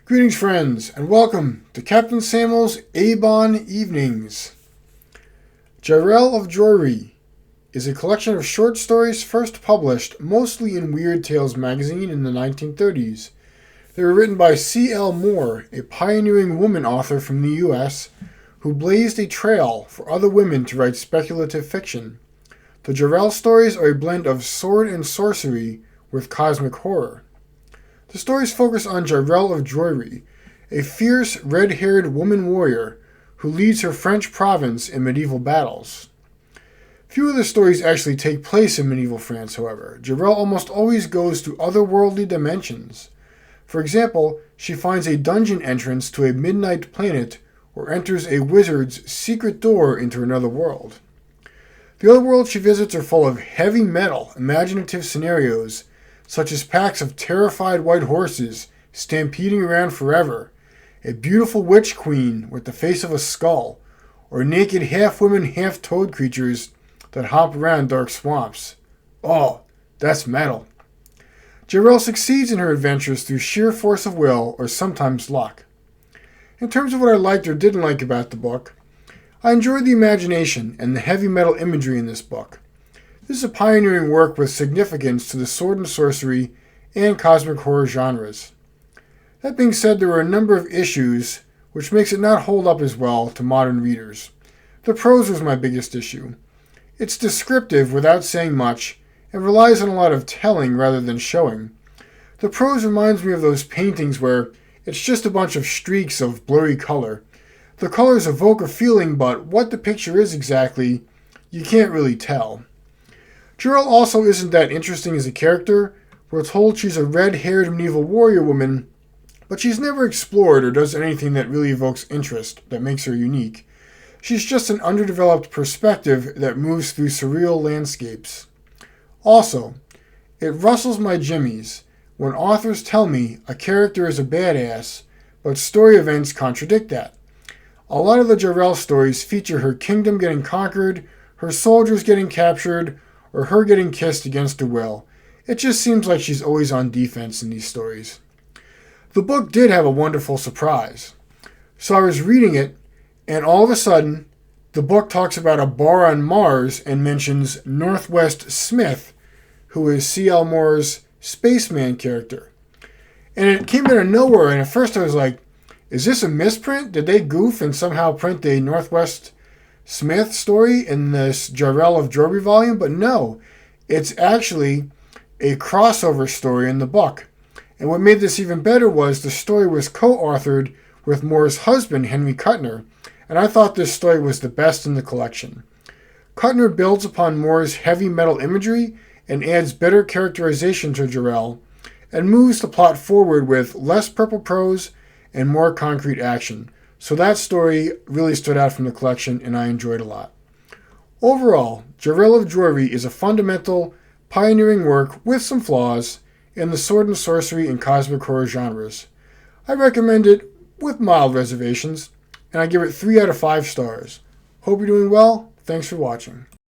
Greetings, friends, and welcome to Captain Samuel's Avon Evenings. Jirel of Joiry is a collection of short stories first published mostly in Weird Tales magazine in the 1930s. They were written by C.L. Moore, a pioneering woman author from the U.S., who blazed a trail for other women to write speculative fiction. The Jirel stories are a blend of sword and sorcery with cosmic horror. The stories focus on Jirel of Joiry, a fierce, red-haired woman warrior who leads her French province in medieval battles. Few of the stories actually take place in medieval France, however. Jirel almost always goes to otherworldly dimensions. For example, she finds a dungeon entrance to a midnight planet or enters a wizard's secret door into another world. The other worlds she visits are full of heavy metal, imaginative scenarios, such as packs of terrified white horses stampeding around forever, a beautiful witch queen with the face of a skull, or naked half-women, half-toad creatures that hop around dark swamps. Oh, that's metal. Jirel succeeds in her adventures through sheer force of will or sometimes luck. In terms of what I liked or didn't like about the book, I enjoyed the imagination and the heavy metal imagery in this book. This is a pioneering work with significance to the sword and sorcery and cosmic horror genres. That being said, there were a number of issues which makes it not hold up as well to modern readers. The prose was my biggest issue. It's descriptive without saying much and relies on a lot of telling rather than showing. The prose reminds me of those paintings where it's just a bunch of streaks of blurry color. The colors evoke a feeling, but what the picture is exactly, you can't really tell. Jirel also isn't that interesting as a character. We're told she's a red-haired medieval warrior woman, but she's never explored or does anything that really evokes interest, that makes her unique. She's just an underdeveloped perspective that moves through surreal landscapes. Also, it rustles my jimmies when authors tell me a character is a badass, but story events contradict that. A lot of the Jirel stories feature her kingdom getting conquered, her soldiers getting captured, or her getting kissed against her will. It just seems like she's always on defense in these stories. The book did have a wonderful surprise. So I was reading it, and all of a sudden, the book talks about a bar on Mars and mentions Northwest Smith, who is C.L. Moore's spaceman character. And it came out of nowhere, and at first I was like, is this a misprint? Did they goof and somehow print a Northwest Smith story in this Jirel of Joiry volume? But no, it's actually a crossover story in the book. And what made this even better was the story was co-authored with Moore's husband, Henry Kuttner, and I thought this story was the best in the collection. Kuttner builds upon Moore's heavy metal imagery and adds better characterization to Jirel, and moves the plot forward with less purple prose and more concrete action. So that story really stood out from the collection, and I enjoyed a lot. Overall, Jirel of Joiry is a fundamental, pioneering work with some flaws in the sword and sorcery and cosmic horror genres. I recommend it with mild reservations, and I give it 3 out of 5 stars. Hope you're doing well. Thanks for watching.